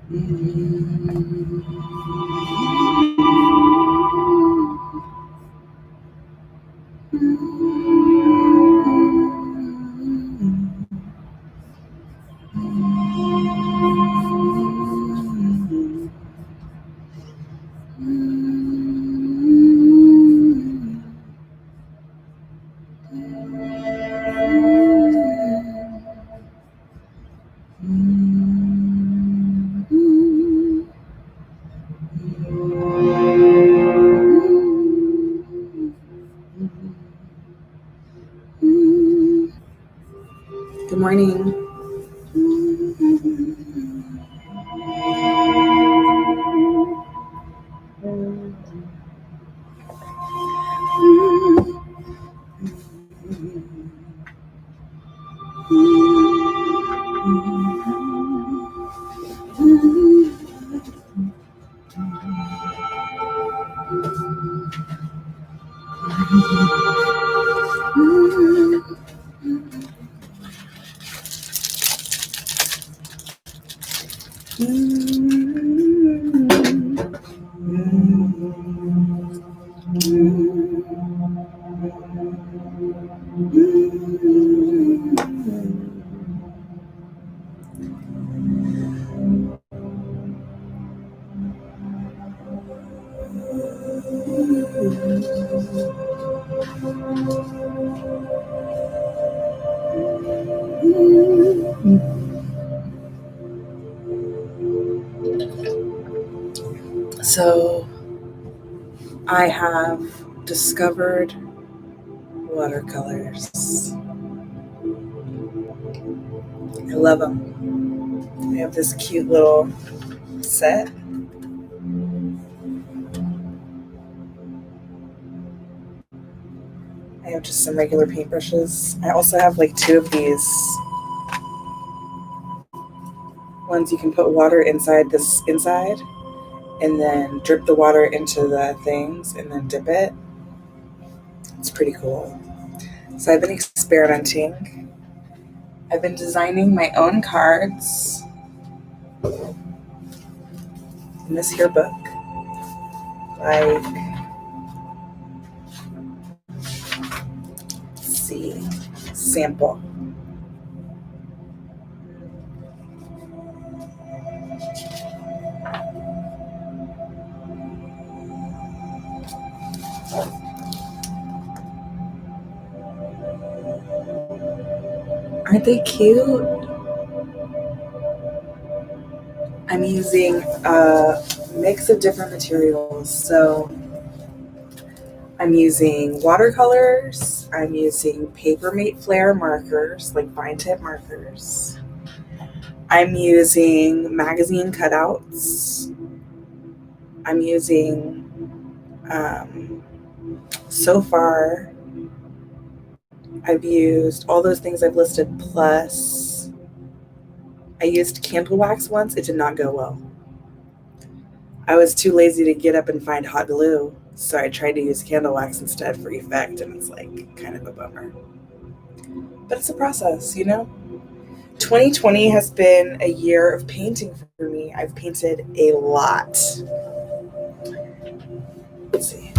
Good morning. So, I have discovered watercolors. I love them. I have this cute little set. I have just some regular paintbrushes. I also have like two of these ones you can put water inside and then drip the water into the things and then dip it. It's pretty cool. So I've been experimenting. I've been designing my own cards in this here book. Like, let's see, sample. Aren't they cute? I'm using a mix of different materials. So I'm using watercolors. I'm using Papermate Flare markers, like fine tip markers. I'm using magazine cutouts. I'm using, so far, I've used all those things I've listed, plus I used candle wax once. It did not go well. I was too lazy to get up and find hot glue, so I tried to use candle wax instead for effect, and it's like kind of a bummer. But it's a process, you know? 2020 has been a year of painting for me. I've painted a lot. Let's see.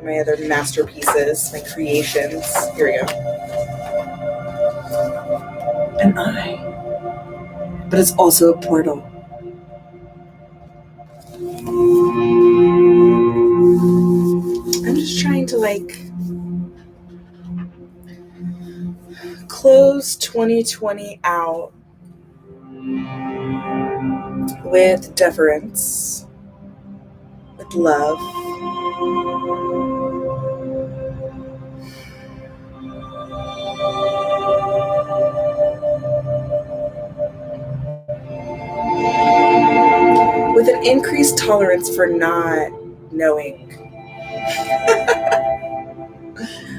My other masterpieces, my creations. Here we go. An eye. But it's also a portal. I'm just trying to close 2020 out with deference, with love. With an increased tolerance for not knowing.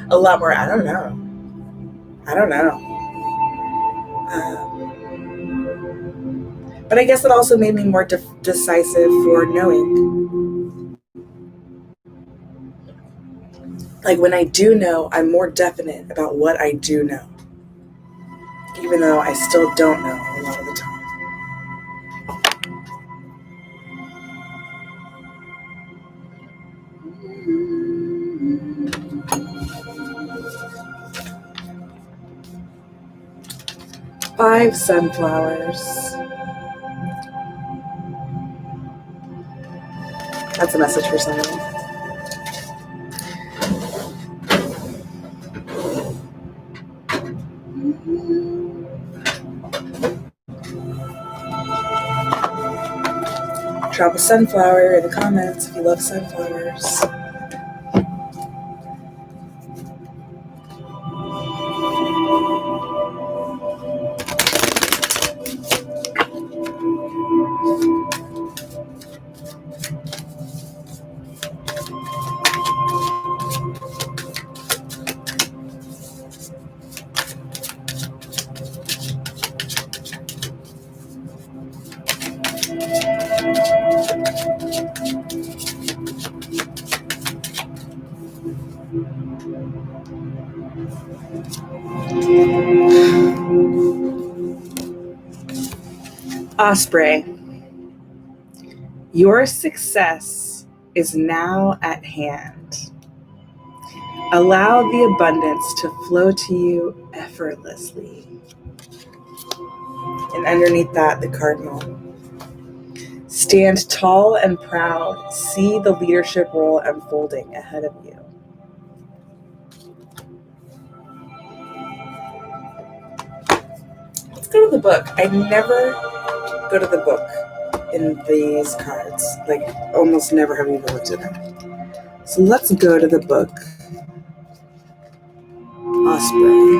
A lot more. I don't know. But I guess it also made me more decisive for knowing. Like when I do know, I'm more definite about what I do know. even though I still don't know a lot of the time. Five sunflowers. That's a message for someone. Drop a sunflower in the comments if you love sunflowers. Osprey, your success is now at hand. Allow the abundance to flow to you effortlessly. And underneath that, the cardinal. Stand tall and proud. See the leadership role unfolding ahead of you. Let's go to the book. I never go to the book in these cards. Like, almost never have even looked at them. So let's go to the book. Osprey.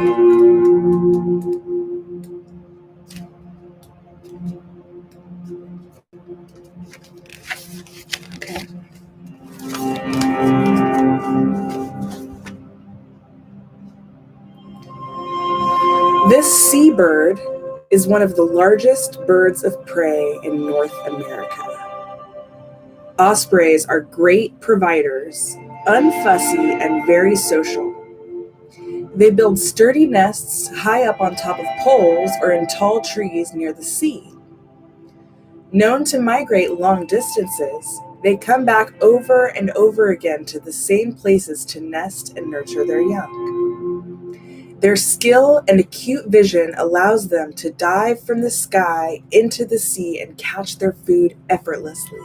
Okay. This seabird is one of the largest birds of prey in North America. Ospreys are great providers, unfussy and very social. They build sturdy nests high up on top of poles or in tall trees near the sea. Known to migrate long distances, they come back over and over again to the same places to nest and nurture their young. Their skill and acute vision allows them to dive from the sky into the sea and catch their food effortlessly.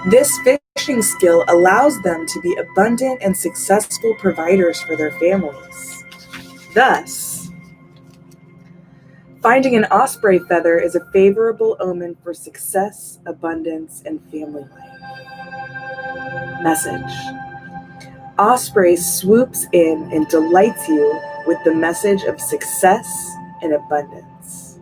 This fishing skill allows them to be abundant and successful providers for their families. Thus, finding an osprey feather is a favorable omen for success, abundance, and family life. Message. Osprey swoops in and delights you with the message of success and abundance.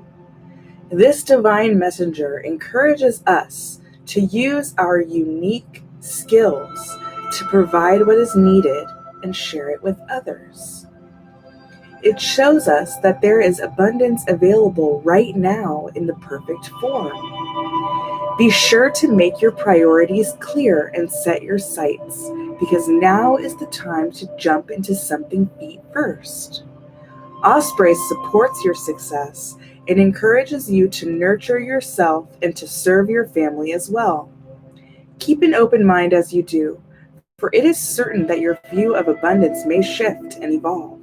This divine messenger encourages us to use our unique skills to provide what is needed and share it with others. It shows us that there is abundance available right now in the perfect form. Be sure to make your priorities clear and set your sights, because now is the time to jump into something feet first. Osprey supports your success and encourages you to nurture yourself and to serve your family as well. Keep an open mind as you do, for it is certain that your view of abundance may shift and evolve.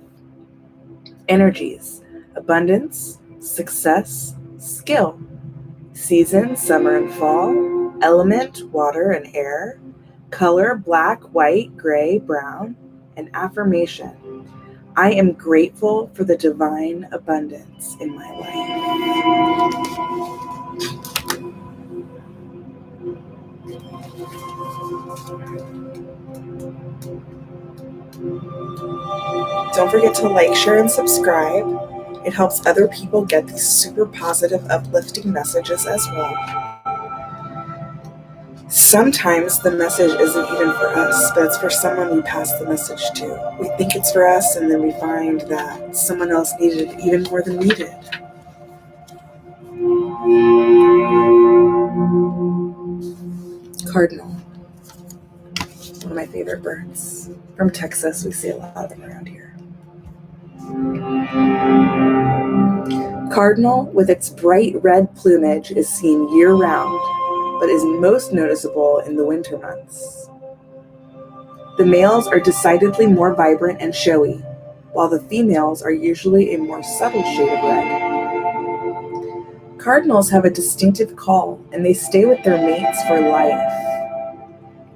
Energies: abundance, success, skill. Season: summer and fall. Element: water and air. Color: black, white, gray, brown. And affirmation: I am grateful for the divine abundance in my life. Don't forget to like, share, and subscribe. It helps other people get these super positive, uplifting messages as well. Sometimes the message isn't even for us, but it's for someone we pass the message to. We think it's for us, and then we find that someone else needed it even more than we did. Cardinal. One of my favorite birds. From Texas, we see a lot of them around here. Cardinal, with its bright red plumage, is seen year-round, but is most noticeable in the winter months. The males are decidedly more vibrant and showy, while the females are usually a more subtle shade of red. Cardinals have a distinctive call, and they stay with their mates for life.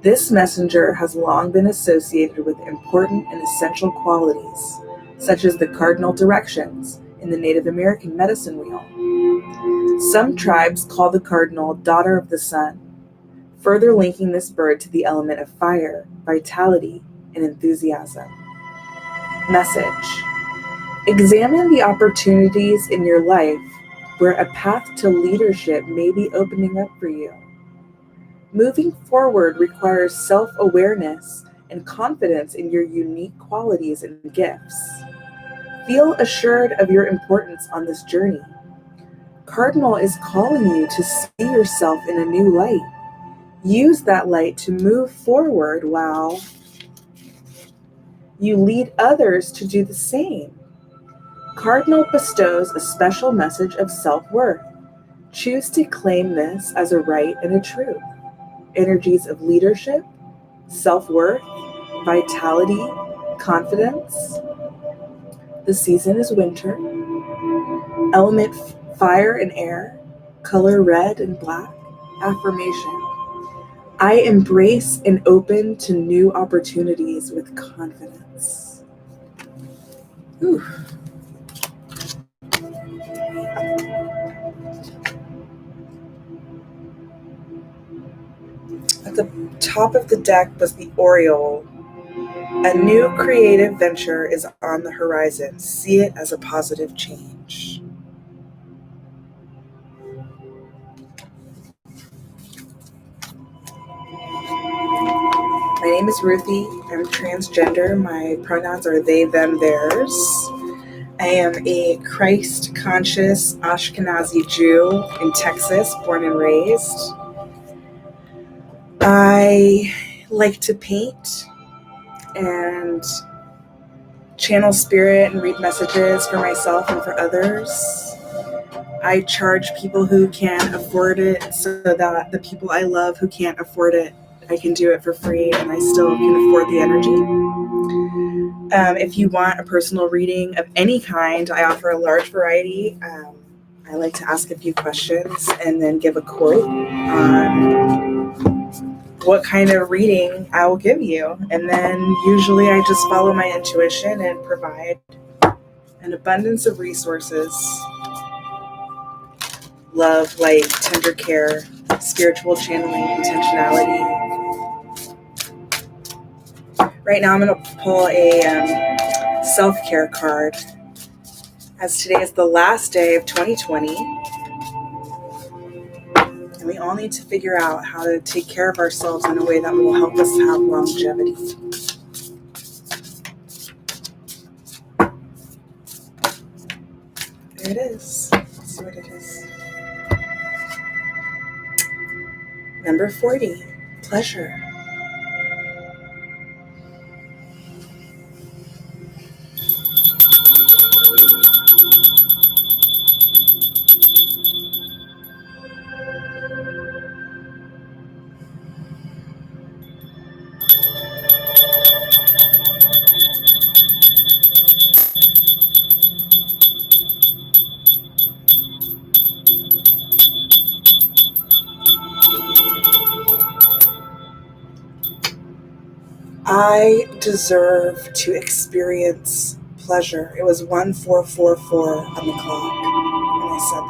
This messenger has long been associated with important and essential qualities, such as the cardinal directions in the Native American medicine wheel. Some tribes call the cardinal daughter of the sun, further linking this bird to the element of fire, vitality, and enthusiasm. Message: examine the opportunities in your life where a path to leadership may be opening up for you. Moving forward requires self-awareness and confidence in your unique qualities and gifts. Feel assured of your importance on this journey. Cardinal is calling you to see yourself in a new light. Use that light to move forward while you lead others to do the same. Cardinal bestows a special message of self-worth. Choose to claim this as a right and a truth. Energies of leadership, self-worth, vitality, confidence. The season is winter. Element fire and air, color red and black. Affirmation: I embrace and open to new opportunities with confidence. Whew. At the top of the deck was the Oriole. A new creative venture is on the horizon. See it as a positive change. My name is Ruthie. I'm transgender. My pronouns are they, them, theirs. I am a Christ-conscious Ashkenazi Jew in Texas, born and raised. I like to paint and channel spirit and read messages for myself and for others. I charge people who can afford it so that the people I love who can't afford it, I can do it for free and I still can afford the energy. If you want a personal reading of any kind, I offer a large variety. I like to ask a few questions and then give a quote on what kind of reading I will give you. And then usually I just follow my intuition and provide an abundance of resources: love, light, tender care, spiritual channeling, intentionality. Right now I'm going to pull a self-care card, as today is the last day of 2020. And we all need to figure out how to take care of ourselves in a way that will help us have longevity. There it is. Let's see what it is. Number 40, pleasure. I deserve to experience pleasure. It was 1444 on the clock when I said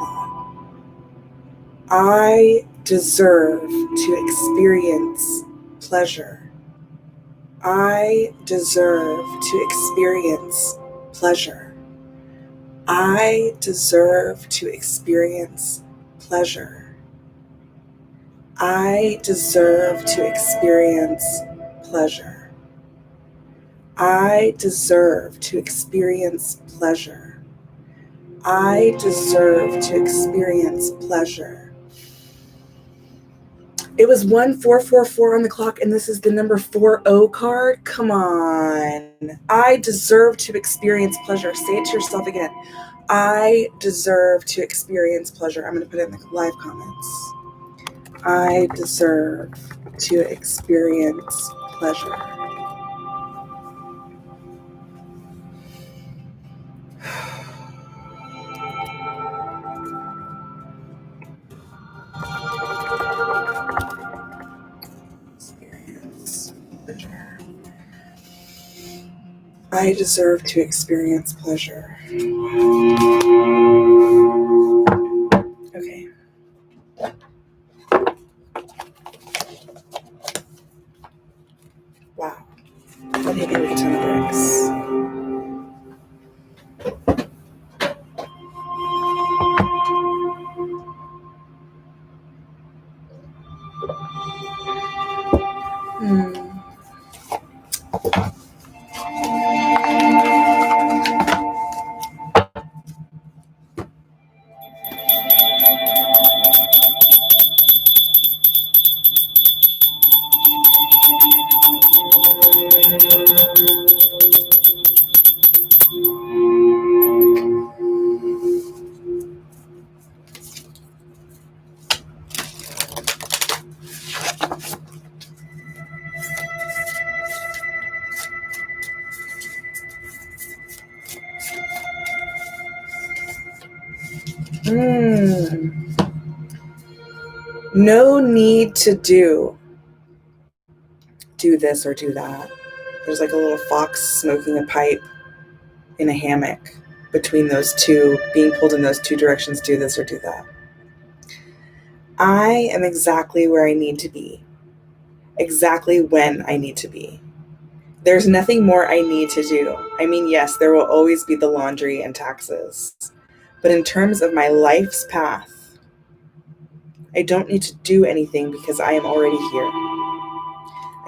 that. I deserve to experience pleasure. I deserve to experience pleasure. I deserve to experience pleasure. I deserve to experience pleasure. I deserve to experience pleasure. I deserve to experience pleasure. It was 1444 on the clock, and this is the number 40 card. Come on. I deserve to experience pleasure. Say it to yourself again. I deserve to experience pleasure. I'm going to put it in the live comments. I deserve to experience pleasure. Experience pleasure. I deserve to experience pleasure. Okay. Wow. That hit me with a ton of bricks. No need to do this or do that. There's like a little fox smoking a pipe in a hammock between those two, being pulled in those two directions, do this or do that. I am exactly where I need to be, exactly when I need to be. There's nothing more I need to do. I mean, yes, there will always be the laundry and taxes, but in terms of my life's path, I don't need to do anything because I am already here.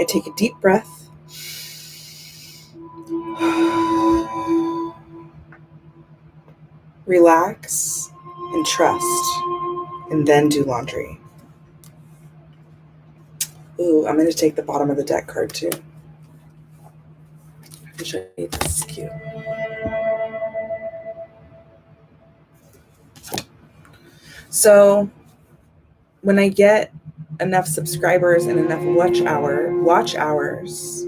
I take a deep breath. Relax and trust, and then do laundry. Ooh, I'm going to take the bottom of the deck card too. I'll show you, this is cute. So when I get enough subscribers and enough watch hours,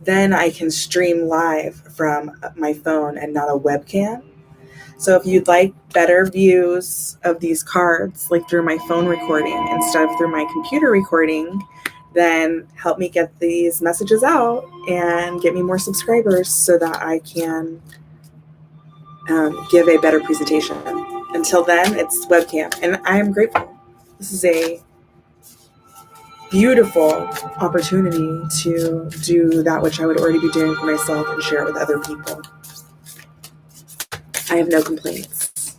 then I can stream live from my phone and not a webcam. So if you'd like better views of these cards, like through my phone recording instead of through my computer recording, then help me get these messages out and get me more subscribers so that I can give a better presentation. Until then, it's webcam, and I am grateful. This is a beautiful opportunity to do that which I would already be doing for myself and share it with other people. I have no complaints.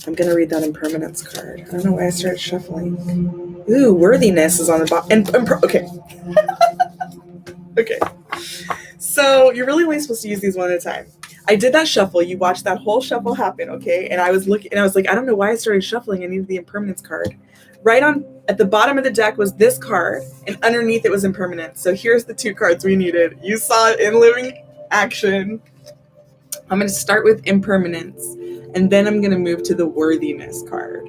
I'm going to read that impermanence card. I don't know why I started shuffling. Ooh, worthiness is on the bottom. Okay. Okay. So you're really only supposed to use these one at a time. I did that shuffle. You watched that whole shuffle happen, okay? And I was looking, and I was like, I don't know why I started shuffling. I needed the impermanence card. Right on at the bottom of the deck was this card, and underneath it was impermanence. So here's the two cards we needed. You saw it in living action. I'm going to start with impermanence, and then I'm going to move to the worthiness card.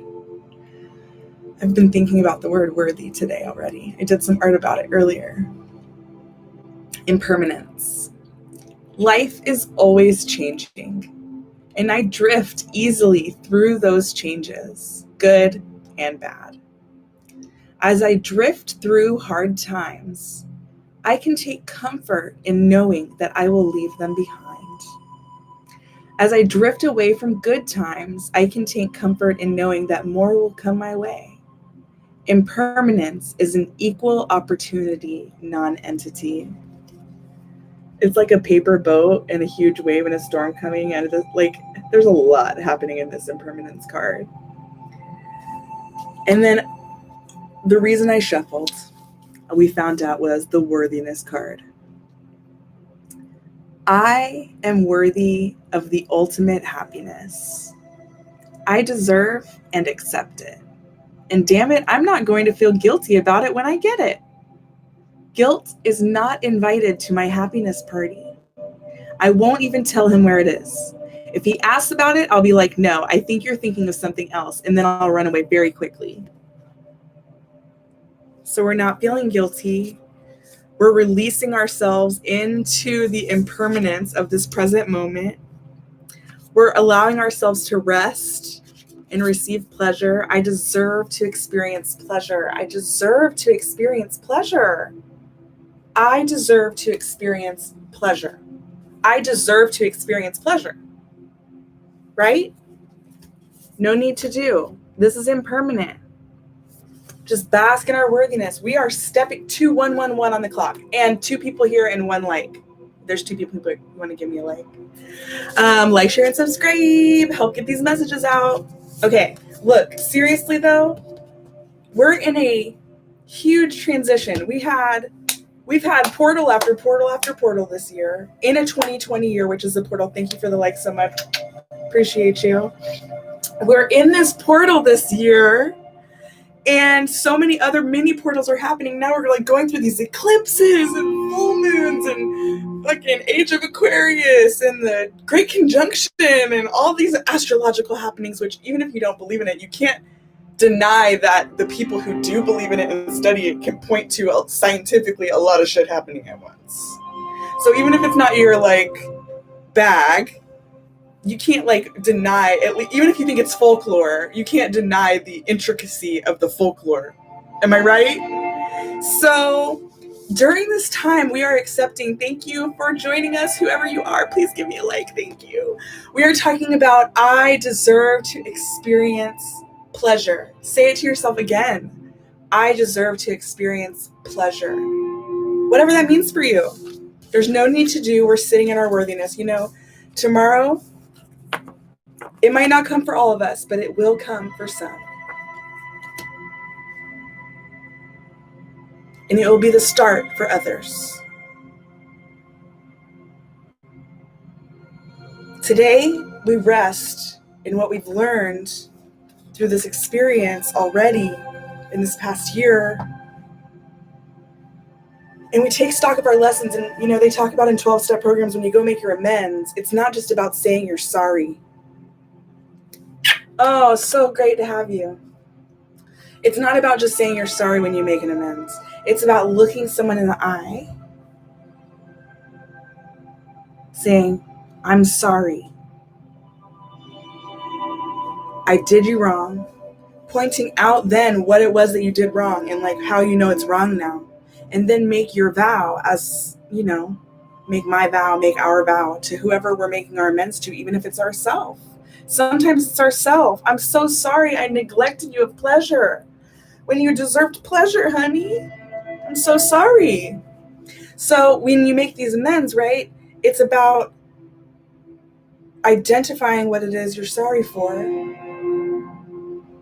I've been thinking about the word worthy today already. I did some art about it earlier. Impermanence. Life is always changing, and I drift easily through those changes, good and bad. As I drift through hard times, I can take comfort in knowing that I will leave them behind. As I drift away from good times, I can take comfort in knowing that more will come my way. Impermanence is an equal opportunity non-entity. It's like a paper boat and a huge wave and a storm coming, and there's a lot happening in this impermanence card. And then the reason I shuffled, we found out, was the worthiness card. I am worthy of the ultimate happiness. I deserve and accept it. And damn it, I'm not going to feel guilty about it when I get it. Guilt is not invited to my happiness party. I won't even tell him where it is. If he asks about it, I'll be like, no, I think you're thinking of something else. And then I'll run away very quickly. So we're not feeling guilty. We're releasing ourselves into the impermanence of this present moment. We're allowing ourselves to rest and receive pleasure. I deserve to experience pleasure. I deserve to experience pleasure. I deserve to experience pleasure. I deserve to experience pleasure. Right? No need to do. This is impermanent. Just bask in our worthiness. We are stepping 2111 on the clock, and 2 people here and 1 like. There's 2 people who want to give me a like. Like, share, and subscribe. Help get these messages out. Okay, look, seriously though, we're in a huge transition. We've had portal after portal after portal this year in a 2020 year, which is the portal. Thank you for the like so much. Appreciate you. We're in this portal this year, and so many other mini portals are happening. Now we're like going through these eclipses and full moons and fucking Age of Aquarius and the Great Conjunction and all these astrological happenings, which even if you don't believe in it, you can't deny that the people who do believe in it and study it can point to scientifically a lot of shit happening at once. So even if it's not your like bag, you can't like deny it. Even if you think it's folklore, you can't deny the intricacy of the folklore. Am I right? So during this time, we are accepting. Thank you for joining us, whoever you are. Please give me a like. Thank you. We are talking about I deserve to experience pleasure. Say it to yourself again. I deserve to experience pleasure. Whatever that means for you. There's no need to do. We're sitting in our worthiness. You know, tomorrow, it might not come for all of us, but it will come for some. And it will be the start for others. Today, we rest in what we've learned through this experience already in this past year. And we take stock of our lessons. And, you know, they talk about in 12-step programs, when you go make your amends, it's not just about saying you're sorry. Oh, so great to have you. It's not about just saying you're sorry when you make an amends. It's about looking someone in the eye, saying, I'm sorry. I did you wrong. Pointing out then what it was that you did wrong and like how you know it's wrong now. And then make your vow as, you know, make my vow, make our vow to whoever we're making our amends to, even if it's ourselves. Sometimes it's ourselves. I'm so sorry I neglected you of pleasure when you deserved pleasure, honey. I'm so sorry. So when you make these amends, right, it's about identifying what it is you're sorry for,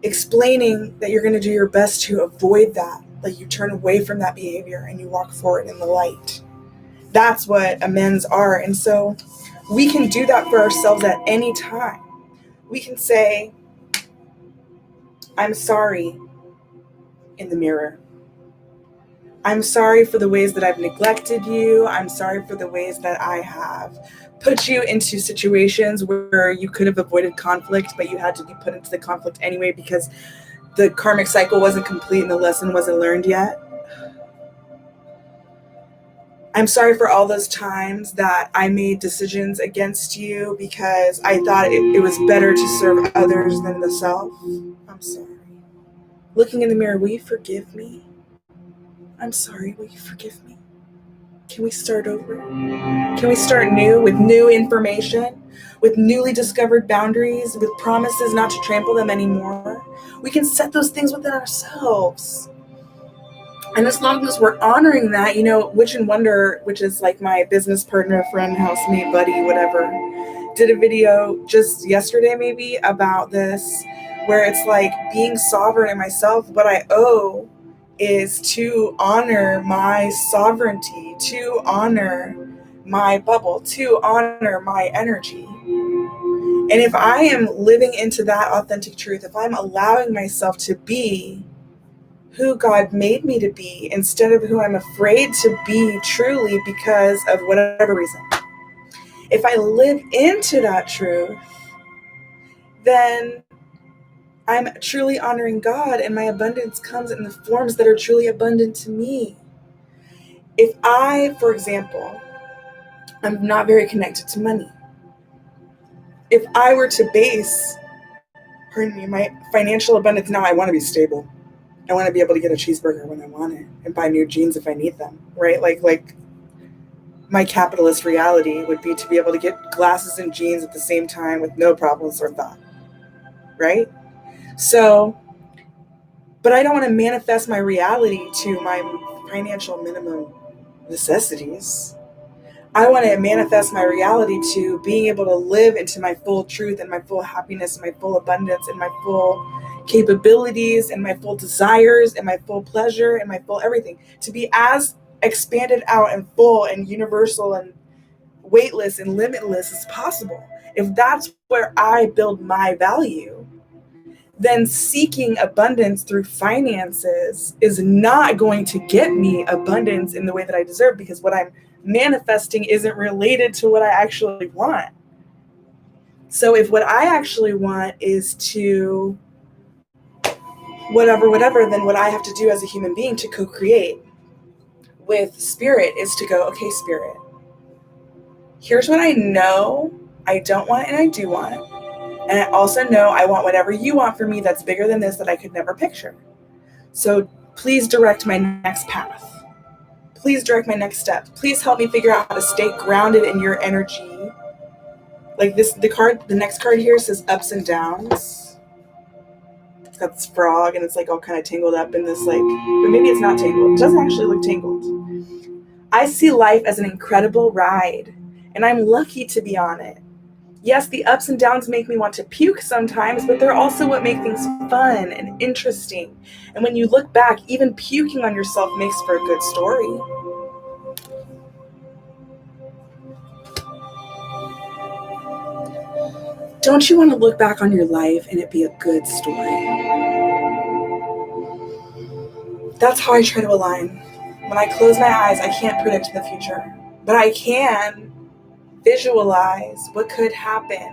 explaining that you're going to do your best to avoid that, like you turn away from that behavior and you walk forward in the light. That's what amends are. And so we can do that for ourselves at any time. We can say, I'm sorry in the mirror. I'm sorry for the ways that I've neglected you. I'm sorry for the ways that I have put you into situations where you could have avoided conflict, but you had to be put into the conflict anyway because the karmic cycle wasn't complete and the lesson wasn't learned yet. I'm sorry for all those times that I made decisions against you because I thought it was better to serve others than the self. I'm sorry. Looking in the mirror, will you forgive me? I'm sorry, will you forgive me? Can we start over? Can we start new with new information, with newly discovered boundaries, with promises not to trample them anymore? We can set those things within ourselves. And as long as we're honoring that, you know, Witch and Wonder, which is like my business partner, friend, housemate, buddy, whatever, did a video just yesterday maybe about this, where it's like being sovereign in myself. What I owe is to honor my sovereignty, to honor my bubble, to honor my energy. And if I am living into that authentic truth, if I'm allowing myself to be who God made me to be instead of who I'm afraid to be truly because of whatever reason, if I live into that truth, then I'm truly honoring God, and my abundance comes in the forms that are truly abundant to me. If I, for example, I'm not very connected to money. If I were to base, pardon me, my financial abundance now, I want to be stable. I want to be able to get a cheeseburger when I want it and buy new jeans if I need them, right? Like my capitalist reality would be to be able to get glasses and jeans at the same time with no problems or thought, right? So, but I don't want to manifest my reality to my financial minimum necessities. I want to manifest my reality to being able to live into my full truth and my full happiness and my full abundance and my full capabilities and my full desires and my full pleasure and my full everything. To be as expanded out and full and universal and weightless and limitless as possible. If that's where I build my value, then seeking abundance through finances is not going to get me abundance in the way that I deserve, because what I'm manifesting isn't related to what I actually want. So if what I actually want is to whatever, then what I have to do as a human being to co-create with spirit is to go, okay, spirit, here's what I know I don't want and I do want. And I also know I want whatever you want for me that's bigger than this that I could never picture. So please direct my next path. Please direct my next step. Please help me figure out how to stay grounded in your energy. Like this, the next card here says ups and downs. It's got this frog and it's like all kind of tangled up in this, like, but maybe it's not tangled. It doesn't actually look tangled. I see life as an incredible ride, and I'm lucky to be on it. Yes, the ups and downs make me want to puke sometimes, but they're also what make things fun and interesting. And when you look back, even puking on yourself makes for a good story. Don't you want to look back on your life and it be a good story? That's how I try to align. When I close my eyes, I can't predict the future, but I can visualize what could happen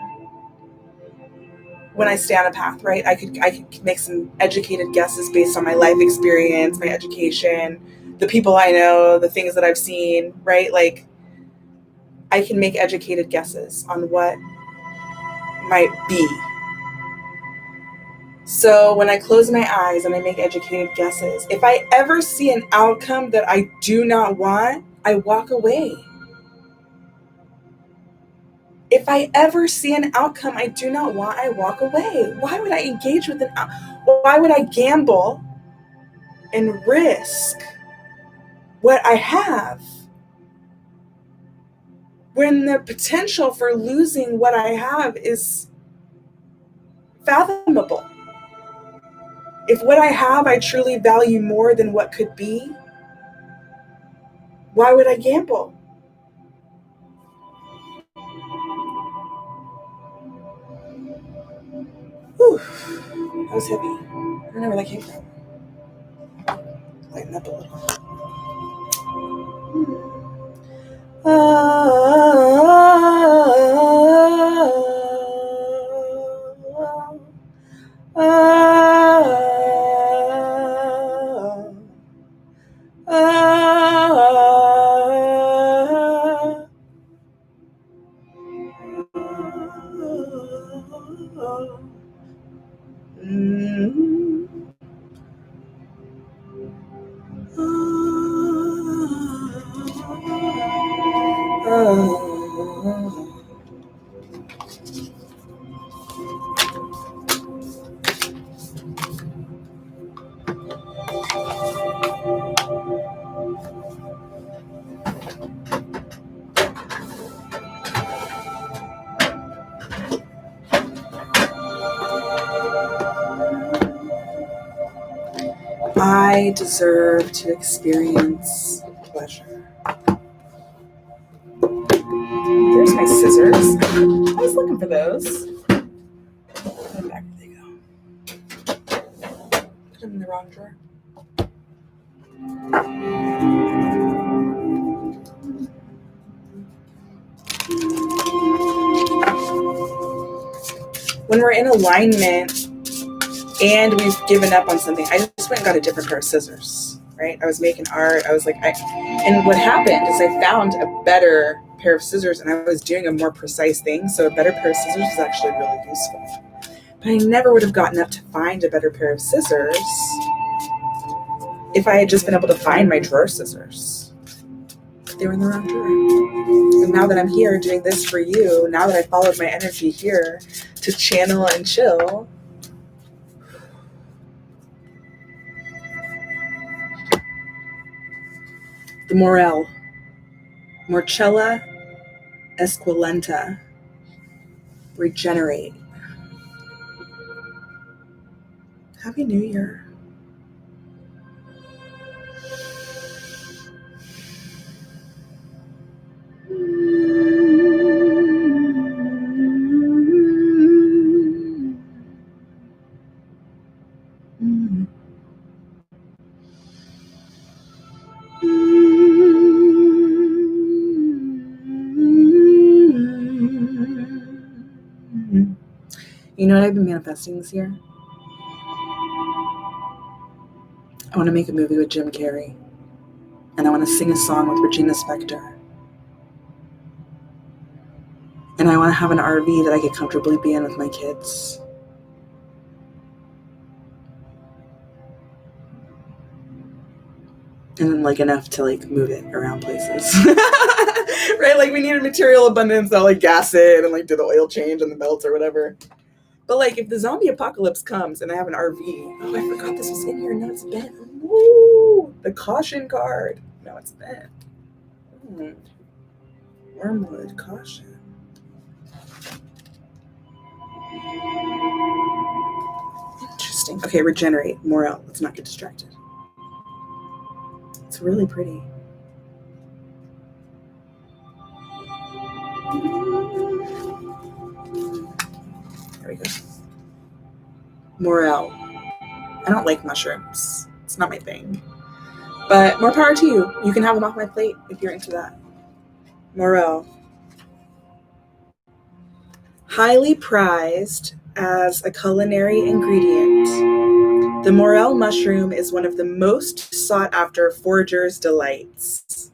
when I stay on a path, right? I could make some educated guesses based on my life experience, my education, the people I know, the things that I've seen, right? Like, I can make educated guesses on what might be. So when I close my eyes and I make educated guesses, if I ever see an outcome that I do not want, I walk away. If I ever see an outcome I do not want, I walk away. Why would I engage with why would I gamble and risk what I have when the potential for losing what I have is fathomable? If what I have I truly value more than what could be, why would I gamble? Whew, that was heavy. I don't know where that came from. Lighten up a little. I deserve to experience pleasure. There's my scissors. I was looking for those. them in the wrong drawer. When we're in alignment and we've given up on something, I just went and got a different pair of scissors, right? I was making art. I was like, and what happened is I found a better pair of scissors and I was doing a more precise thing. So a better pair of scissors is actually really useful. But I never would have gotten up to find a better pair of scissors if I had just been able to find my drawer scissors. They were in the wrong drawer. And now that I'm here doing this for you, now that I followed my energy here to channel and chill, the Morel, Morchella esculenta, regenerate. Happy New Year. You know what I've been manifesting this year? I want to make a movie with Jim Carrey. And I want to sing a song with Regina Spektor. And I want to have an RV that I could comfortably be in with my kids. And then like enough to like move it around places. Right? Like we need a material abundance. I'll like gas it and like do the oil change on the belts or whatever. But like if the zombie apocalypse comes and I have an RV, oh, I forgot this was in here. No, it's bent. Ooh, the caution card. No, it's bent. Wormwood caution. Interesting. Okay, regenerate. Morel. Let's not get distracted. It's really pretty. There we go. Morel. I don't like mushrooms. It's not my thing. But more power to you. You can have them off my plate if you're into that. Morel. Highly prized as a culinary ingredient, the morel mushroom is one of the most sought-after foragers' delights.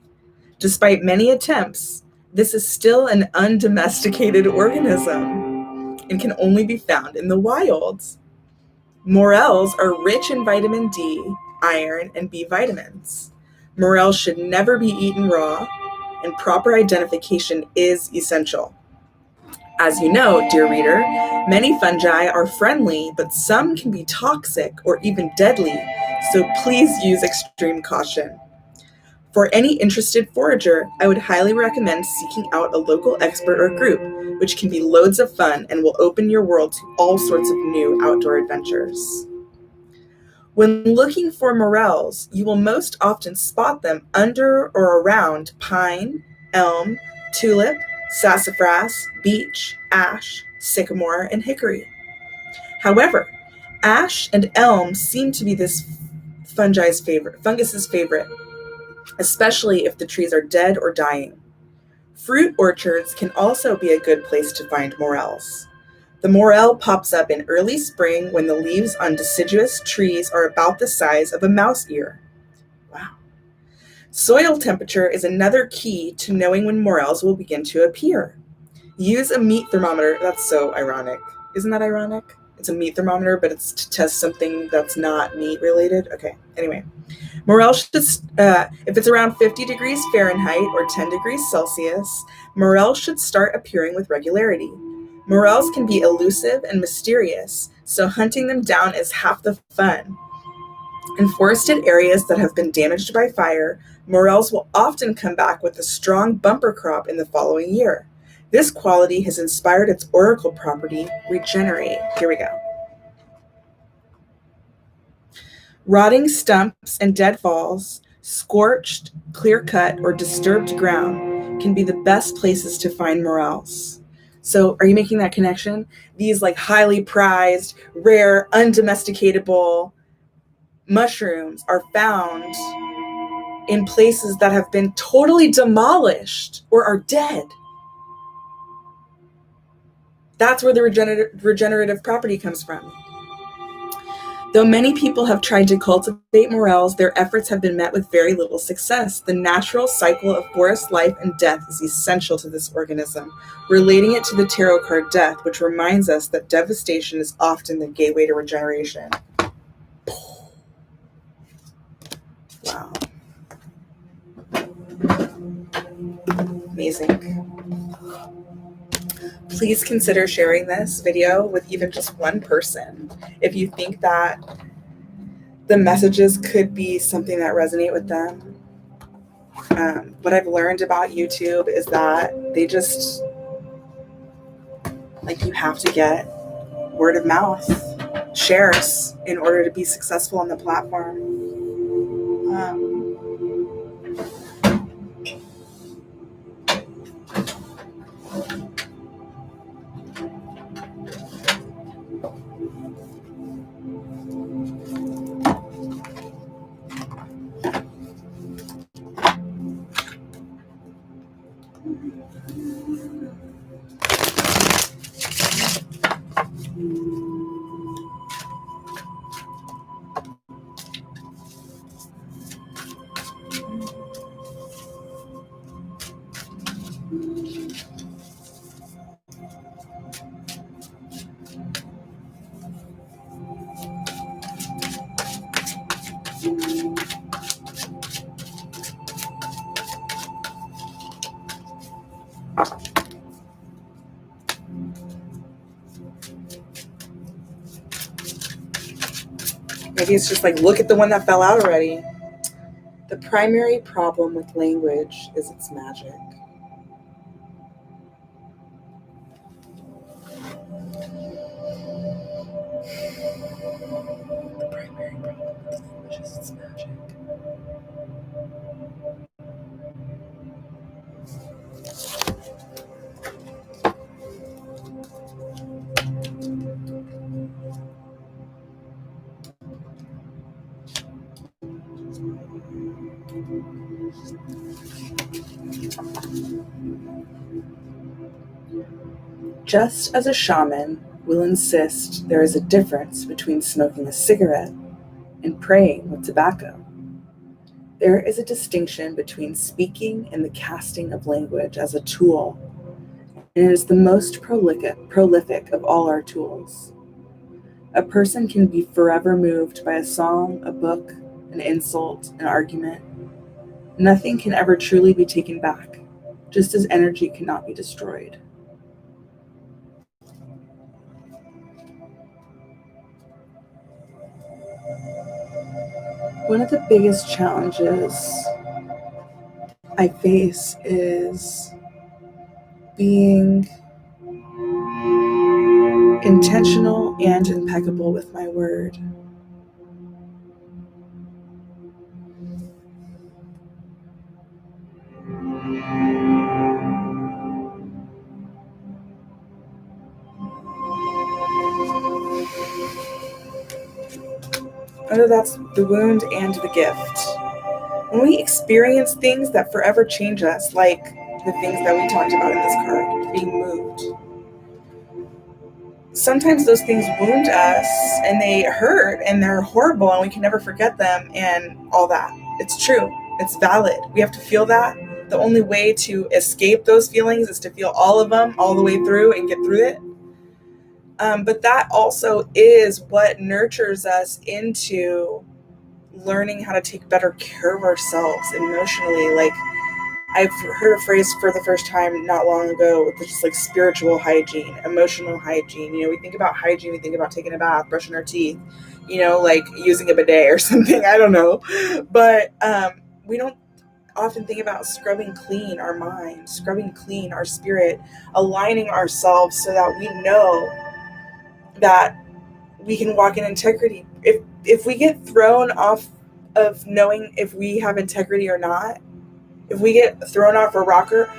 Despite many attempts, this is still an undomesticated organism and can only be found in the wild. Morels are rich in vitamin D, iron, and B vitamins. Morels should never be eaten raw, and proper identification is essential. As you know, dear reader, many fungi are friendly, but some can be toxic or even deadly, so please use extreme caution. For any interested forager, I would highly recommend seeking out a local expert or group, which can be loads of fun and will open your world to all sorts of new outdoor adventures. When looking for morels, you will most often spot them under or around pine, elm, tulip, sassafras, beech, ash, sycamore, and hickory. However, ash and elm seem to be this fungus's favorite, especially if the trees are dead or dying. Fruit orchards can also be a good place to find morels. The morel pops up in early spring when the leaves on deciduous trees are about the size of a mouse ear. Wow. Soil temperature is another key to knowing when morels will begin to appear. Use a meat thermometer. That's so ironic. Isn't that ironic? It's a meat thermometer, but it's to test something that's not meat related. Okay, anyway. Morel should, if it's around 50 degrees Fahrenheit or 10 degrees Celsius, morel should start appearing with regularity. Morels can be elusive and mysterious, so hunting them down is half the fun. In forested areas that have been damaged by fire, morels will often come back with a strong bumper crop in the following year. This quality has inspired its oracle property, regenerate. Here we go. Rotting stumps and deadfalls, scorched, clear-cut, or disturbed ground can be the best places to find morels. So are you making that connection? These like highly prized, rare, undomesticatable mushrooms are found in places that have been totally demolished or are dead. That's where the regenerative property comes from. Though many people have tried to cultivate morels, their efforts have been met with very little success. The natural cycle of forest life and death is essential to this organism, relating it to the tarot card Death, which reminds us that devastation is often the gateway to regeneration. Wow. Amazing. Please consider sharing this video with even just one person if you think that the messages could be something that resonate with them. What I've learned about YouTube is that they just, like, you have to get word of mouth shares in order to be successful on the platform. Maybe it's just like, look at the one that fell out already. The primary problem with language is its magic. The primary problem with language is its magic. Just as a shaman will insist there is a difference between smoking a cigarette and praying with tobacco, there is a distinction between speaking and the casting of language as a tool, and it is the most prolific of all our tools. A person can be forever moved by a song, a book, an insult, an argument. Nothing can ever truly be taken back, just as energy cannot be destroyed. One of the biggest challenges I face is being intentional and impeccable with my word. Whether that's the wound and the gift. When we experience things that forever change us, like the things that we talked about in this card, being moved, sometimes those things wound us and they hurt and they're horrible and we can never forget them and all that. It's true. It's valid. We have to feel that. The only way to escape those feelings is to feel all of them all the way through and get through it. But that also is what nurtures us into learning how to take better care of ourselves emotionally. Like, I've heard a phrase for the first time not long ago, which is like spiritual hygiene, emotional hygiene. You know, we think about hygiene, we think about taking a bath, brushing our teeth, you know, like using a bidet or something. I don't know. But we don't often think about scrubbing clean our mind, scrubbing clean our spirit, aligning ourselves so that we know that we can walk in integrity. If we get thrown off of knowing if we have integrity or not, if we get thrown off a rocker,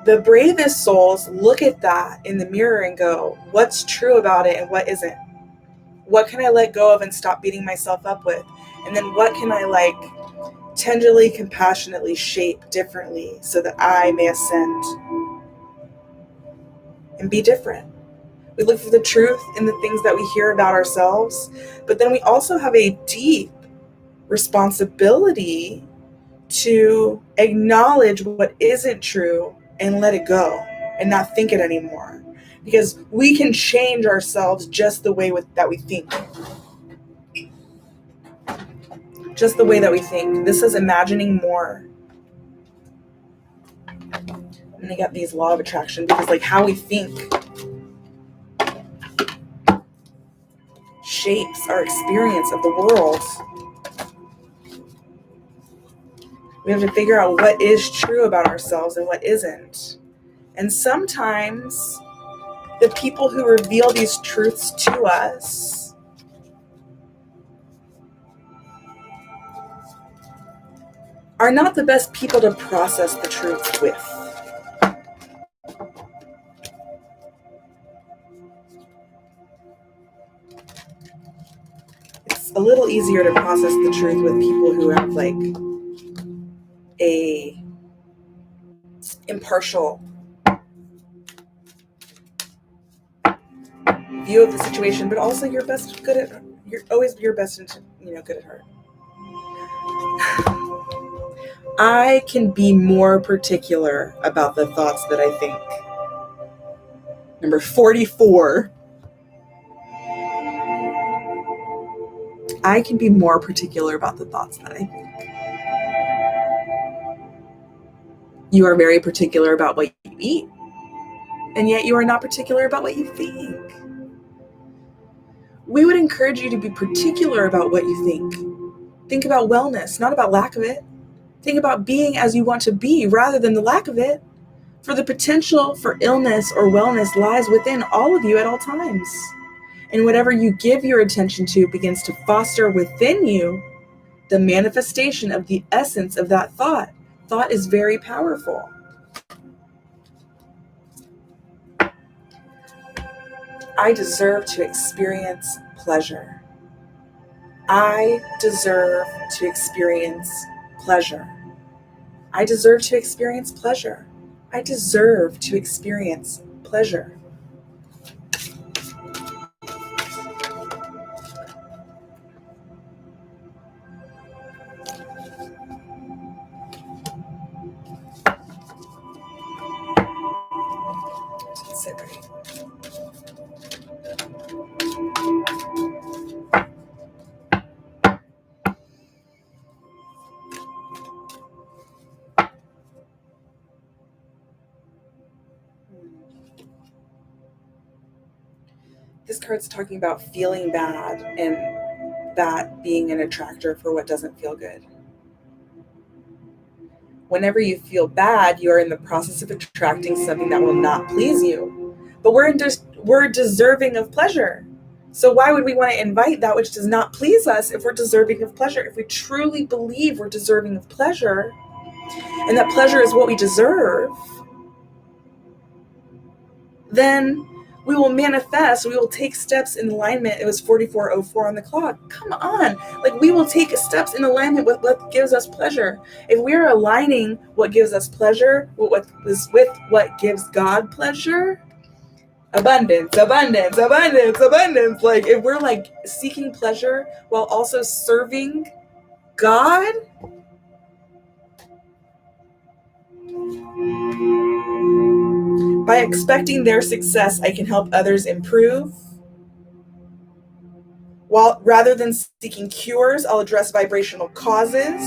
the bravest souls look at that in the mirror and go, what's true about it and what isn't? What can I let go of and stop beating myself up with? And then what can I tenderly, compassionately shape differently so that I may ascend and be different? We look for the truth in the things that we hear about ourselves, but then we also have a deep responsibility to acknowledge what isn't true and let it go and not think it anymore. Because we can change ourselves just the way that we think. Just the way that we think. This is imagining more. And they got these law of attraction because how we think shapes our experience of the world. We have to figure out what is true about ourselves and what isn't. And sometimes the people who reveal these truths to us are not the best people to process the truths with. It's a little easier to process the truth with people who have a impartial view of the situation, but also you're always your best good at heart. I can be more particular about the thoughts that I think. Number 44. I can be more particular about the thoughts that I think. You are very particular about what you eat, and yet you are not particular about what you think. We would encourage you to be particular about what you think. Think about wellness, not about lack of it. Think about being as you want to be rather than the lack of it. For the potential for illness or wellness lies within all of you at all times. And whatever you give your attention to begins to foster within you the manifestation of the essence of that thought. Thought is very powerful. I deserve to experience pleasure. I deserve to experience pleasure. I deserve to experience pleasure. I deserve to experience pleasure. Sit right. This card's talking about feeling bad and that being an attractor for what doesn't feel good. Whenever you feel bad, you are in the process of attracting something that will not please you. But we're deserving of pleasure. So why would we want to invite that which does not please us if we're deserving of pleasure? If we truly believe we're deserving of pleasure, and that pleasure is what we deserve, then we will manifest, we will take steps in alignment. It was 44:04 on the clock. Come on. We will take steps in alignment with what gives us pleasure. If we're aligning what gives us pleasure with what gives God pleasure, abundance. If we're seeking pleasure while also serving God, by expecting their success, I can help others improve. Rather than seeking cures, I'll address vibrational causes.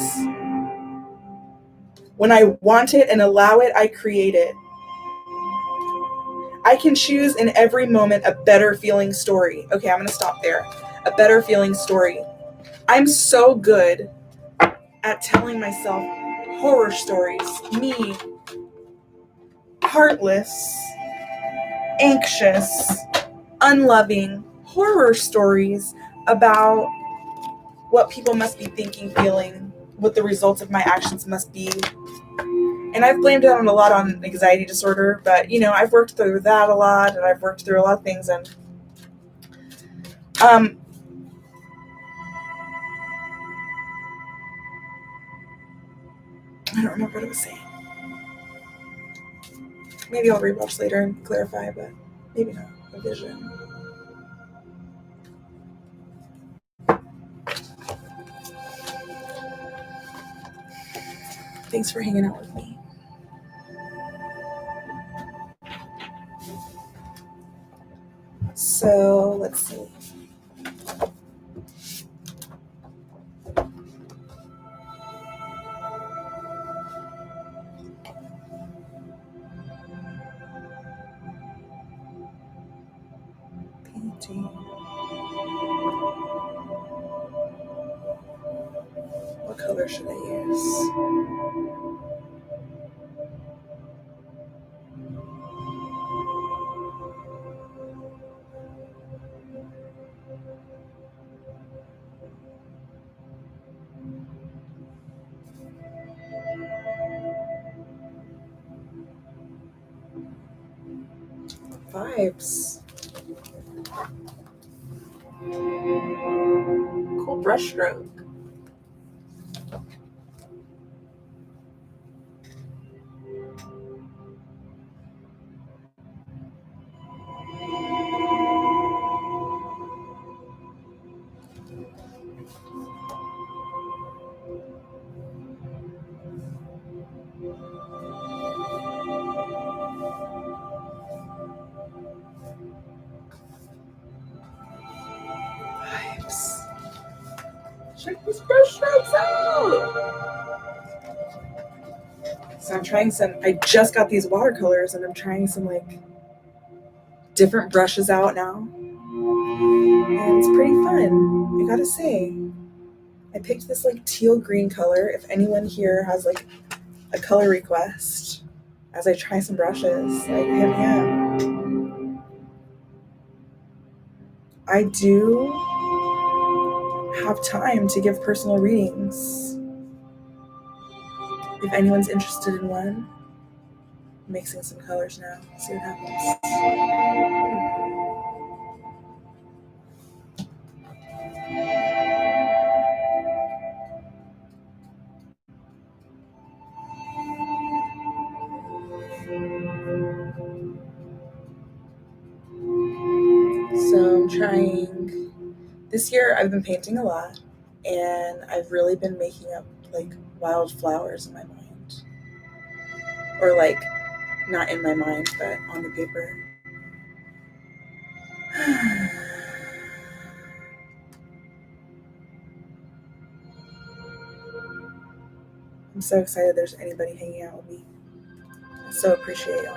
When I want it and allow it, I create it. I can choose in every moment a better feeling story. Okay, I'm going to stop there. A better feeling story. I'm so good at telling myself horror stories. Me, heartless, anxious, unloving horror stories about what people must be thinking, feeling, what the results of my actions must be. And I've blamed it on a lot on anxiety disorder, but I've worked through that a lot, and I've worked through a lot of things, and I don't remember what I was saying. Maybe I'll rewatch later and clarify, but maybe not. A vision. Thanks for hanging out with me. So let's see. Painting. What color should I use? Vibes. Cool brush stroke. Vibes. Check these brush strokes out. So I'm trying some, I just got these watercolors and I'm trying some like different brushes out now. And it's pretty fun, I gotta say. I picked this like teal green color. If anyone here has like a color request as I try some brushes, like hit me up. I do have time to give personal readings. If anyone's interested in one, I'm mixing some colors now. See what happens. So I'm trying. This year I've been painting a lot, and I've really been making up like wild flowers in my mind, or like not in my mind, but on the paper. I'm so excited there's anybody hanging out with me. I so appreciate y'all.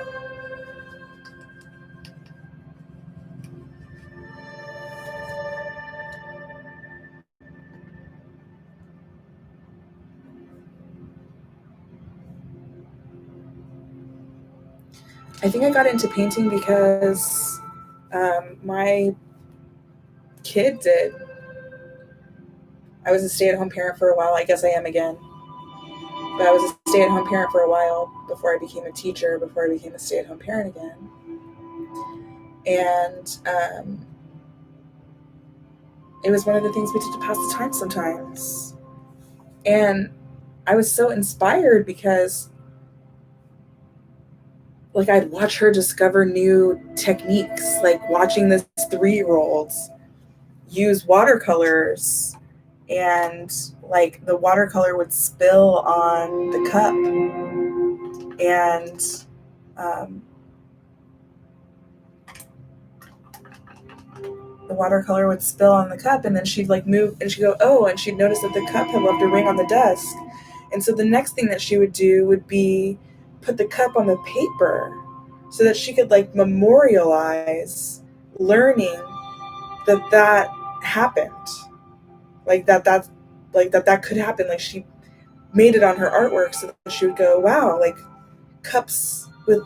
I think I got into painting because my kid did. I was a stay-at-home parent for a while. I guess I am again. But I was a stay-at-home parent for a while before I became a teacher, before I became a stay-at-home parent again. And it was one of the things we did to pass the time sometimes. And I was so inspired because like I'd watch her discover new techniques, like watching this 3-year-old use watercolors, and like the watercolor would spill on the cup, and the watercolor would spill on the cup, and then she'd like move and she'd go, oh, and she'd notice that the cup had left a ring on the desk. And so the next thing that she would do would be put the cup on the paper so that she could like memorialize learning that happened, like that could happen. Like she made it on her artwork so that she would go, wow, like cups with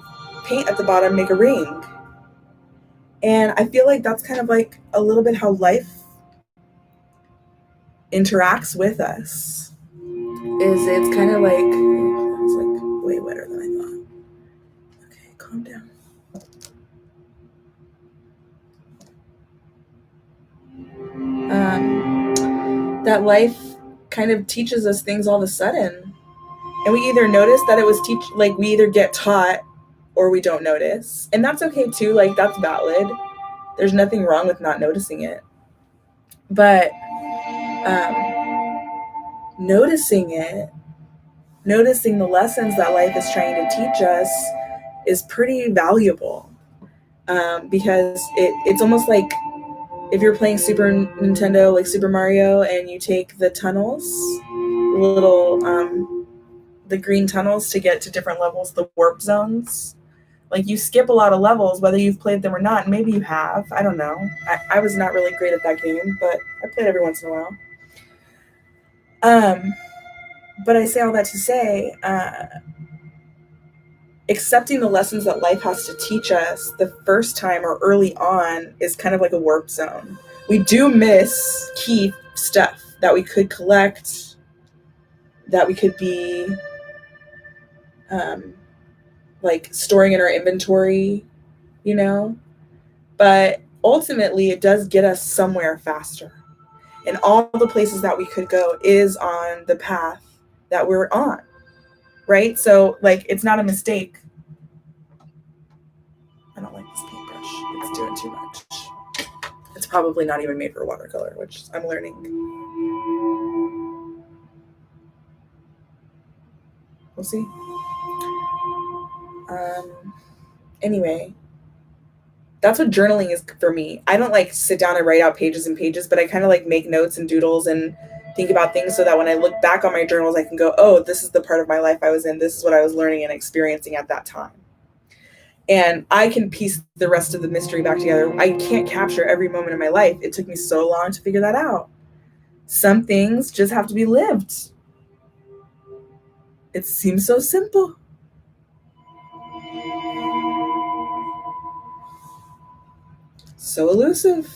paint at the bottom make a ring. And I feel like that's kind of like a little bit how life interacts with us. Is it's kind of like, it's like way wetter than I thought. Okay, calm down. That life kind of teaches us things all of a sudden. And we either notice that it was we either get taught or we don't notice. And that's okay too. Like, that's valid. There's nothing wrong with not noticing it. But noticing it, noticing the lessons that life is trying to teach us is pretty valuable. Because it's almost like if you're playing Super Nintendo, like Super Mario, and you take the tunnels, the green tunnels to get to different levels, the warp zones. Like, you skip a lot of levels, whether you've played them or not. And maybe you have. I don't know. I was not really great at that game, but I played every once in a while. But I say all that to say, accepting the lessons that life has to teach us the first time or early on is kind of like a warp zone. We do miss key stuff that we could collect, that we could be like storing in our inventory, you know? But ultimately, it does get us somewhere faster. And all the places that we could go is on the path that we're on, right? So, like, it's not a mistake. I don't like this paintbrush. It's doing too much. It's probably not even made for watercolor, which I'm learning. We'll see. Anyway, that's what journaling is for me. I don't like sit down and write out pages and pages, but I kind of like make notes and doodles and think about things so that when I look back on my journals, I can go, oh, this is the part of my life I was in. This is what I was learning and experiencing at that time. And I can piece the rest of the mystery back together. I can't capture every moment of my life. It took me so long to figure that out. Some things just have to be lived. It seems so simple. So elusive.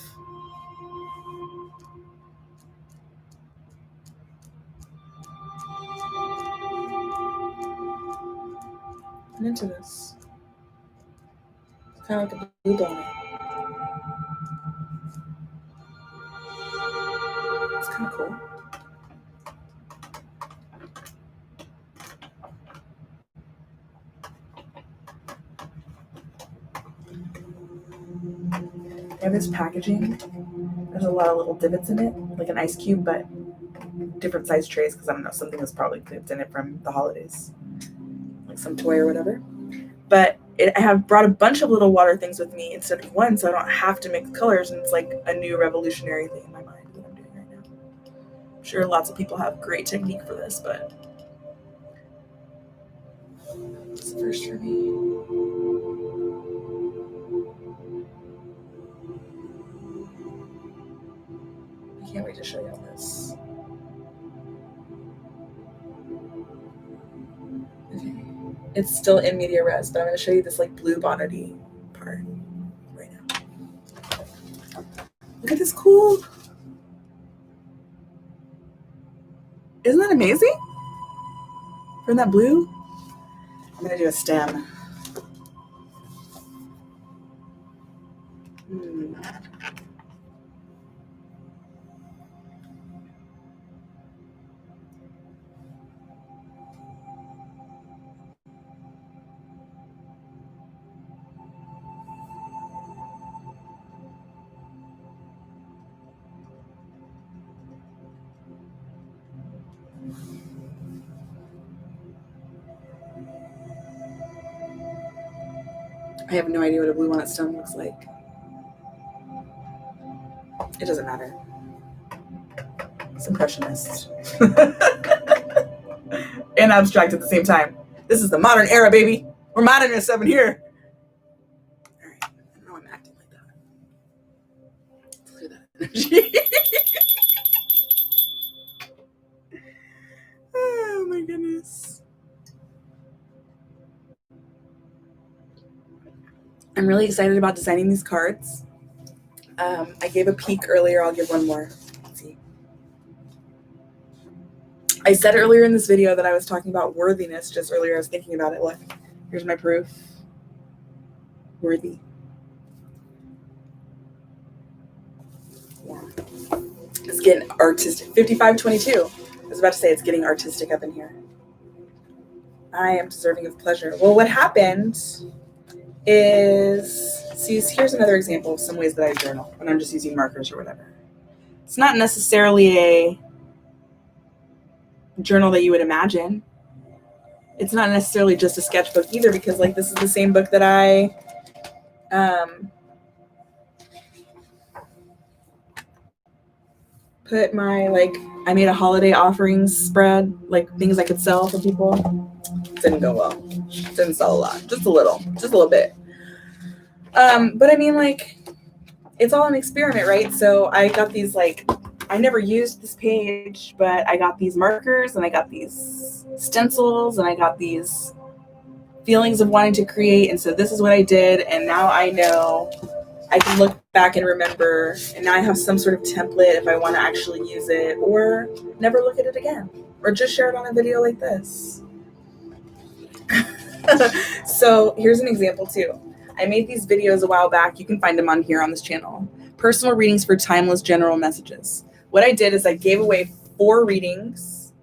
I'm into this. It's kind of like a blue bonnet. It's kind of cool. I have this packaging. There's a lot of little divots in it, like an ice cube, but different size trays, because I don't know, something was probably clipped in it from the holidays, like some toy or whatever. But I have brought a bunch of little water things with me instead of one, so I don't have to mix colors, and it's like a new revolutionary thing in my mind that I'm doing right now. I'm sure lots of people have great technique for this, but it's the first for me. I can't wait to show you all this. Okay. It's still in media res, but I'm going to show you this like blue bonnety part right now. Look at this cool. Isn't that amazing? From that blue? I'm going to do a stem. I have no idea what a blue walnut stem looks like. It doesn't matter. It's impressionist. And abstract at the same time. This is the modern era, baby. We're modernists up in here. All right. I don't know why I'm acting like that. Let's clear that energy. Oh my goodness. I'm really excited about designing these cards. I gave a peek earlier. I'll give one more. Let's see. I said earlier in this video that I was talking about worthiness. Just earlier, I was thinking about it. Look, here's my proof. Worthy. Yeah. It's getting artistic. 5522. I was about to say it's getting artistic up in here. I am deserving of pleasure. Well, what happened is, see, here's another example of some ways that I journal when I'm just using markers or whatever. It's not necessarily a journal that you would imagine. It's not necessarily just a sketchbook either, because like this is the same book that I put my, like, I made a holiday offerings spread, like things I could sell for people. Didn't go well. Didn't sell a lot. Just a little bit. But I mean, like, it's all an experiment, right? So I got these, like, I never used this page, but I got these markers and I got these stencils and I got these feelings of wanting to create. And so this is what I did. And now I know I can look back and remember, and now I have some sort of template if I want to actually use it, or never look at it again, or just share it on a video like this. So here's an example too. I made these videos a while back. You can find them on here on this channel. Personal readings for timeless general messages. What I did is I gave away 4 readings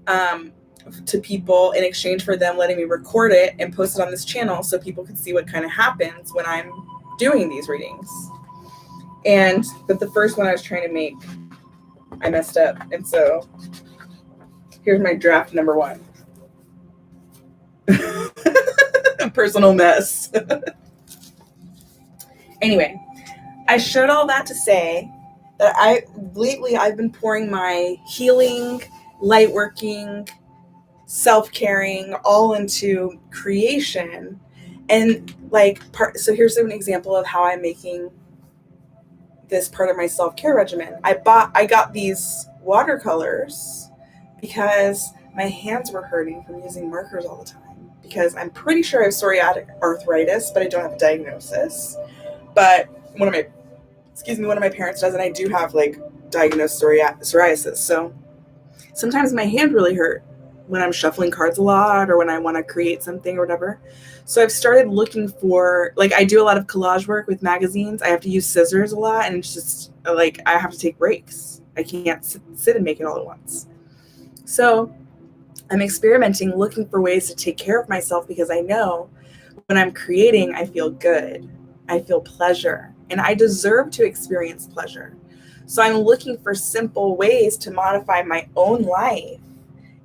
to people in exchange for them letting me record it and post it on this channel so people could see what kind of happens when I'm doing these readings. But the first one I was trying to make, I messed up. And so here's my draft number 1. Personal mess. Anyway, I shared all that to say that I've been pouring my healing, light working, self-caring all into creation. And so here's an example of how I'm making this part of my self-care regimen. I got these watercolors because my hands were hurting from using markers all the time, because I'm pretty sure I have psoriatic arthritis, but I don't have a diagnosis. But one of my parents does, and I do have diagnosed psoriasis. So sometimes my hand really hurt when I'm shuffling cards a lot or when I want to create something or whatever. So I've started looking for, I do a lot of collage work with magazines. I have to use scissors a lot, and it's just I have to take breaks. I can't sit and make it all at once. So I'm experimenting, looking for ways to take care of myself, because I know when I'm creating, I feel good. I feel pleasure, and I deserve to experience pleasure. So I'm looking for simple ways to modify my own life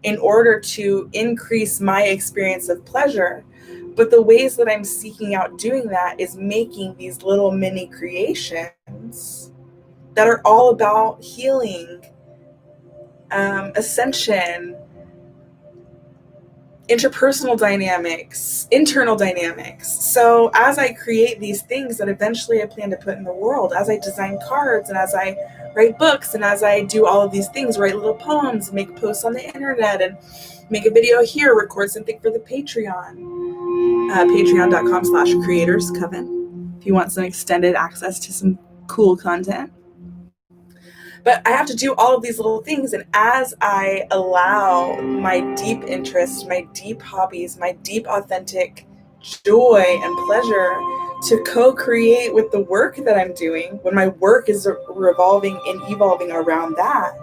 in order to increase my experience of pleasure. But the ways that I'm seeking out doing that is making these little mini creations that are all about healing, ascension, interpersonal dynamics, internal dynamics. So as I create these things that eventually I plan to put in the world, as I design cards and as I write books and as I do all of these things, write little poems, make posts on the internet and make a video here, record something for the Patreon, patreon.com/creatorscoven, if you want some extended access to some cool content. But I have to do all of these little things. And as I allow my deep interests, my deep hobbies, my deep authentic joy and pleasure to co-create with the work that I'm doing, when my work is revolving and evolving around that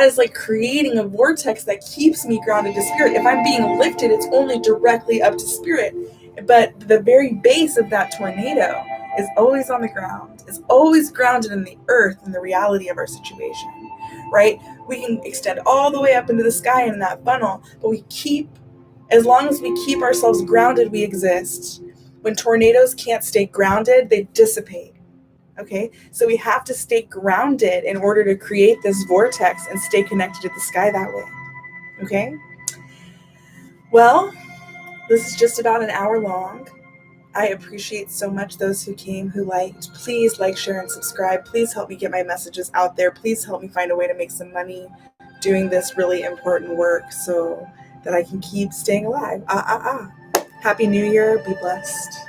is creating a vortex that keeps me grounded to spirit. If I'm being lifted, it's only directly up to spirit. But the very base of that tornado is always on the ground, is always grounded in the earth and the reality of our situation, right? We can extend all the way up into the sky in that funnel, but as long as we keep ourselves grounded, we exist. When tornadoes can't stay grounded, they dissipate. Okay, so we have to stay grounded in order to create this vortex and stay connected to the sky that way. Okay, well, this is just about an hour long. I appreciate so much those who came, who liked. Please like, share, and subscribe. Please help me get my messages out there. Please help me find a way to make some money doing this really important work so that I can keep staying alive. Happy New Year. Be blessed.